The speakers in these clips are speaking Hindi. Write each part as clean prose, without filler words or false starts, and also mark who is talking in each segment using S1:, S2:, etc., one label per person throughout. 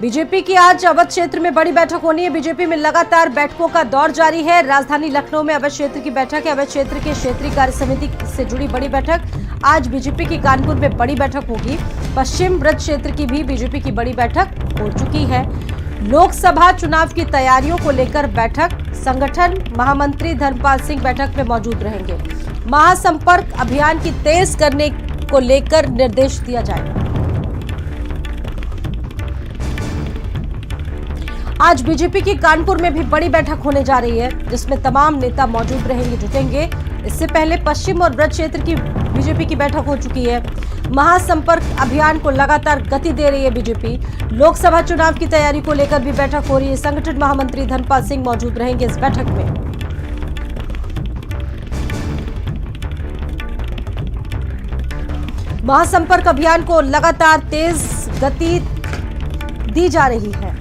S1: बीजेपी की आज अवध क्षेत्र में बड़ी बैठक होनी है। बीजेपी में लगातार बैठकों का दौर जारी है। राजधानी लखनऊ में अवध क्षेत्र की बैठक है। अवध क्षेत्र के क्षेत्रीय कार्य समिति से जुड़ी बड़ी बैठक आज बीजेपी की कानपुर में बड़ी बैठक होगी। पश्चिम ब्रज क्षेत्र की भी बीजेपी की बड़ी बैठक हो चुकी है। लोकसभा चुनाव की तैयारियों को लेकर बैठक, संगठन महामंत्री धर्मपाल सिंह बैठक में मौजूद रहेंगे। महासंपर्क अभियान की तेज करने को लेकर निर्देश दिया जाएगा। आज बीजेपी की कानपुर में भी बड़ी बैठक होने जा रही है, जिसमें तमाम नेता मौजूद रहेंगे, जुटेंगे। इससे पहले पश्चिम और ब्रज क्षेत्र की बीजेपी की बैठक हो चुकी है। महासंपर्क अभियान को लगातार गति दे रही है बीजेपी। लोकसभा चुनाव की तैयारी को लेकर भी बैठक हो रही है। संगठन महामंत्री धर्मपाल सिंह मौजूद रहेंगे इस बैठक में। महासंपर्क अभियान को लगातार तेज गति दी जा रही है।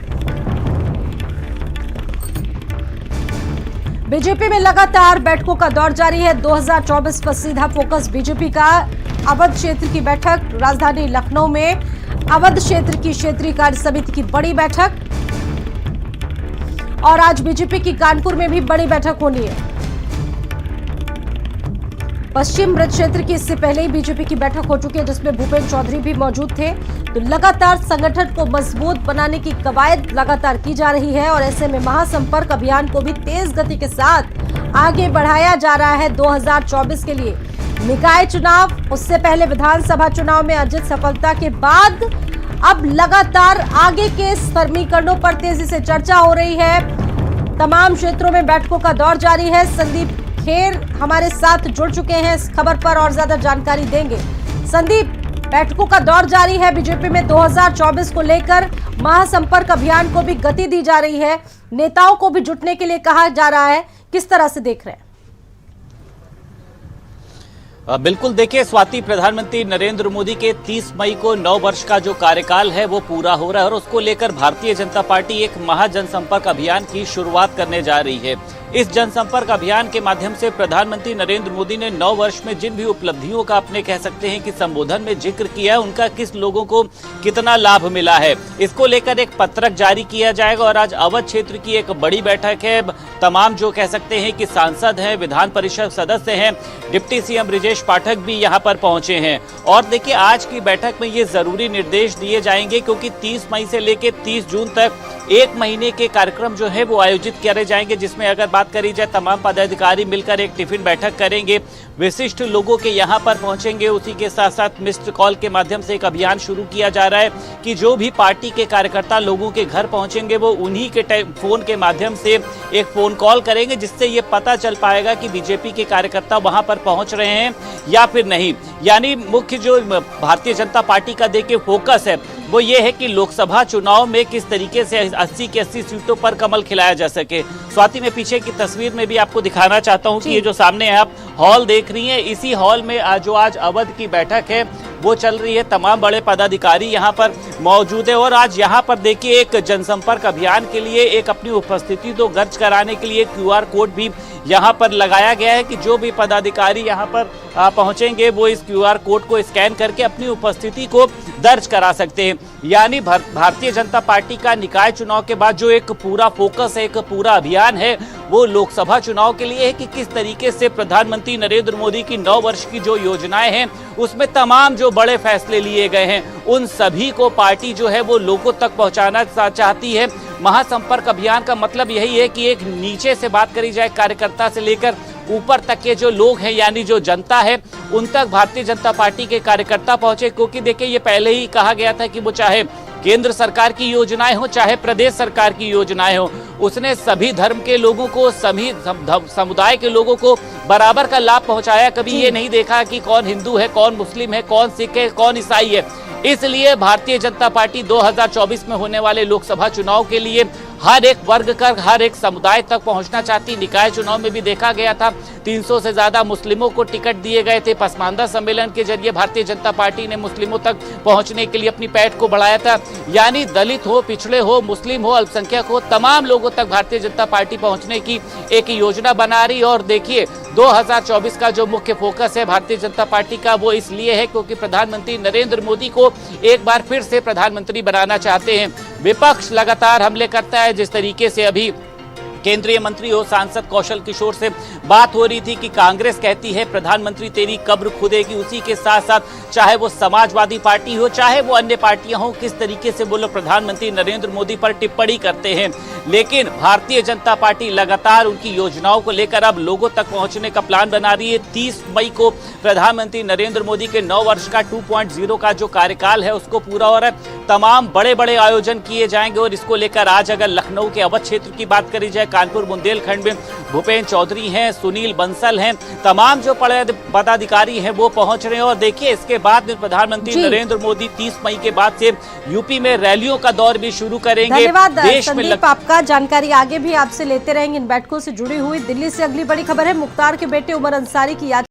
S1: बीजेपी में लगातार बैठकों का दौर जारी है। 2024 पर सीधा फोकस बीजेपी का। अवध क्षेत्र की बैठक, राजधानी लखनऊ में अवध क्षेत्र की क्षेत्रीय कार्य समिति की बड़ी बैठक, और आज बीजेपी की कानपुर में भी बड़ी बैठक होनी है। पश्चिम ब्रज क्षेत्र की इससे पहले ही बीजेपी की बैठक हो चुकी है, जिसमें भूपेंद्र चौधरी भी मौजूद थे। तो लगातार संगठन को मजबूत बनाने की कवायद लगातार की जा रही है, और ऐसे में महासंपर्क अभियान को भी तेज गति के साथ आगे बढ़ाया जा रहा है। 2024 के लिए निकाय चुनाव, उससे पहले विधानसभा चुनाव में अर्जित सफलता के बाद अब लगातार आगे के समीकरणों पर तेजी से चर्चा हो रही है। तमाम क्षेत्रों में बैठकों का दौर जारी है। संदीप खेर हमारे साथ जुड़ चुके हैं, इस खबर पर और ज्यादा जानकारी देंगे। संदीप, बैठकों का दौर जारी है बीजेपी में। 2024 को लेकर महासंपर्क अभियान को भी गति दी जा रही है, नेताओं को भी जुटने के लिए कहा जा रहा है। किस तरह से देख रहे हैं?
S2: बिल्कुल, देखिए स्वाति, प्रधानमंत्री नरेंद्र मोदी के 30 मई को 9 वर्ष का जो कार्यकाल है वो पूरा हो रहा है, और उसको लेकर भारतीय जनता पार्टी एक महाजनसंपर्क अभियान की शुरुआत करने जा रही है। इस जनसंपर्क अभियान के माध्यम से प्रधानमंत्री नरेंद्र मोदी ने 9 वर्ष में जिन भी उपलब्धियों का अपने कह सकते हैं कि संबोधन में जिक्र किया है, उनका किस लोगों को कितना लाभ मिला है, इसको लेकर एक पत्रक जारी किया जाएगा। और आज अवध क्षेत्र की एक बड़ी बैठक है। तमाम जो कह सकते हैं कि सांसद हैं, विधान परिषद सदस्य हैं, डिप्टी सीएम ब्रजेश पाठक भी यहाँ पर पहुंचे हैं। और देखिए, आज की बैठक में ये जरूरी निर्देश दिए जाएंगे, क्योंकि 30 मई से लेकर 30 जून तक 1 महीने के कार्यक्रम जो है वो आयोजित करे जाएंगे, जिसमें अगर बात करी जाए तमाम पदाधिकारी मिलकर एक टिफिन बैठक करेंगे, विशिष्ट लोगों के यहाँ पर पहुंचेंगे। उसी के साथ साथ मिस्ड कॉल के माध्यम से एक अभियान शुरू किया जा रहा है कि जो भी पार्टी के कार्यकर्ता लोगों के घर पहुंचेंगे वो उन्हीं के फोन के माध्यम से एक फोन कॉल करेंगे, जिससे ये पता चल पाएगा कि बीजेपी के कार्यकर्ता वहां पर पहुंच रहे हैं या फिर नहीं। यानी मुख्य जो भारतीय जनता पार्टी का देखिए फोकस है वो ये है कि लोकसभा चुनाव में किस तरीके से 80 की 80 सीटों पर कमल खिलाया जा सके। स्वाति, में पीछे की तस्वीर में भी आपको दिखाना चाहता हूं कि ये जो सामने आप हॉल देख रही हैं, इसी हॉल में जो आज अवध की बैठक है वो चल रही है। तमाम बड़े पदाधिकारी यहाँ पर मौजूद है, और आज यहाँ पर देखिए एक जनसंपर्क अभियान के लिए एक अपनी उपस्थिति तो दर्ज कराने के लिए QR कोड भी यहाँ पर लगाया गया है कि जो भी पदाधिकारी यहाँ पर पहुंचेंगे वो इस QR कोड को स्कैन करके अपनी उपस्थिति को दर्ज करा सकते हैं। यानी भारतीय जनता पार्टी का निकाय चुनाव के बाद जो एक पूरा फोकस है, एक पूरा अभियान है, वो लोकसभा चुनाव के लिए है कि किस तरीके से प्रधानमंत्री नरेंद्र मोदी की 9 वर्ष की जो योजनाएं हैं उसमें तमाम जो बड़े फैसले लिए गए हैं उन सभी को पार्टी जो है वो लोगों तक पहुंचाना चाहती है। महासंपर्क अभियान का मतलब यही है कि एक नीचे से बात करी जाए, कार्यकर्ता से लेकर ऊपर तक के जो लोग हैं, यानी जो जनता है, उन तक भारतीय जनता पार्टी के कार्यकर्ता पहुंचे। क्योंकि देखिए, ये पहले ही कहा गया था कि वो चाहे केंद्र सरकार की योजनाएं हो चाहे प्रदेश सरकार की योजनाएं हो, उसने सभी धर्म के लोगों को, सभी समुदाय के लोगों को बराबर का लाभ पहुंचाया। कभी ये नहीं देखा कि कौन हिंदू है, कौन मुस्लिम है, कौन सिख है, कौन ईसाई है। इसलिए भारतीय जनता पार्टी 2024 में होने वाले लोकसभा चुनाव के लिए हर एक वर्ग का, हर एक समुदाय तक पहुंचना चाहती। निकाय चुनाव में भी देखा गया था 300 से ज्यादा मुस्लिमों को टिकट दिए गए थे। पसमानदा सम्मेलन के जरिए भारतीय जनता पार्टी ने मुस्लिमों तक पहुंचने के लिए अपनी पैठ को बढ़ाया था। यानी दलित हो, पिछड़े हो, मुस्लिम हो, अल्पसंख्यक हो, तमाम लोगों तक भारतीय जनता पार्टी पहुंचने की एक योजना बना रही। और देखिए 2024 का जो मुख्य फोकस है भारतीय जनता पार्टी का, वो इसलिए है क्योंकि प्रधानमंत्री नरेंद्र मोदी को एक बार फिर से प्रधानमंत्री बनाना चाहते हैं। विपक्ष लगातार हमले करता है। जिस तरीके से अभी केंद्रीय मंत्री और सांसद कौशल किशोर से बात हो रही थी कि कांग्रेस कहती है प्रधानमंत्री तेरी कब्र खुदेगी, उसी के साथ साथ चाहे वो समाजवादी पार्टी हो चाहे वो अन्य पार्टियां हो, किस तरीके से वो लोग प्रधानमंत्री नरेंद्र मोदी पर टिप्पणी करते हैं। लेकिन भारतीय जनता पार्टी लगातार उनकी योजनाओं को लेकर अब लोगों तक पहुंचने का प्लान बना रही है। 30 मई को प्रधानमंत्री नरेंद्र मोदी के 9 वर्ष का 2.0 का जो कार्यकाल है उसको पूरा हो रहा है। तमाम बड़े बड़े आयोजन किए जाएंगे और इसको लेकर आज अगर लखनऊ के अवध क्षेत्र की बात करी जाए, कानपुर बुंदेलखंड में भूपेंद्र चौधरी हैं, सुनील बंसल हैं, तमाम जो पदाधिकारी हैं वो पहुंच रहे हैं। और देखिए इसके बाद में प्रधानमंत्री नरेंद्र मोदी 30 मई के बाद से यूपी में रैलियों का दौर भी शुरू करेंगे।
S1: धन्यवाद संदीप, आपका जानकारी आगे भी आपसे लेते रहेंगे इन बैठकों से जुड़ी हुई। दिल्ली से अगली बड़ी खबर है, मुख्तार के बेटे उमर अंसारी की याद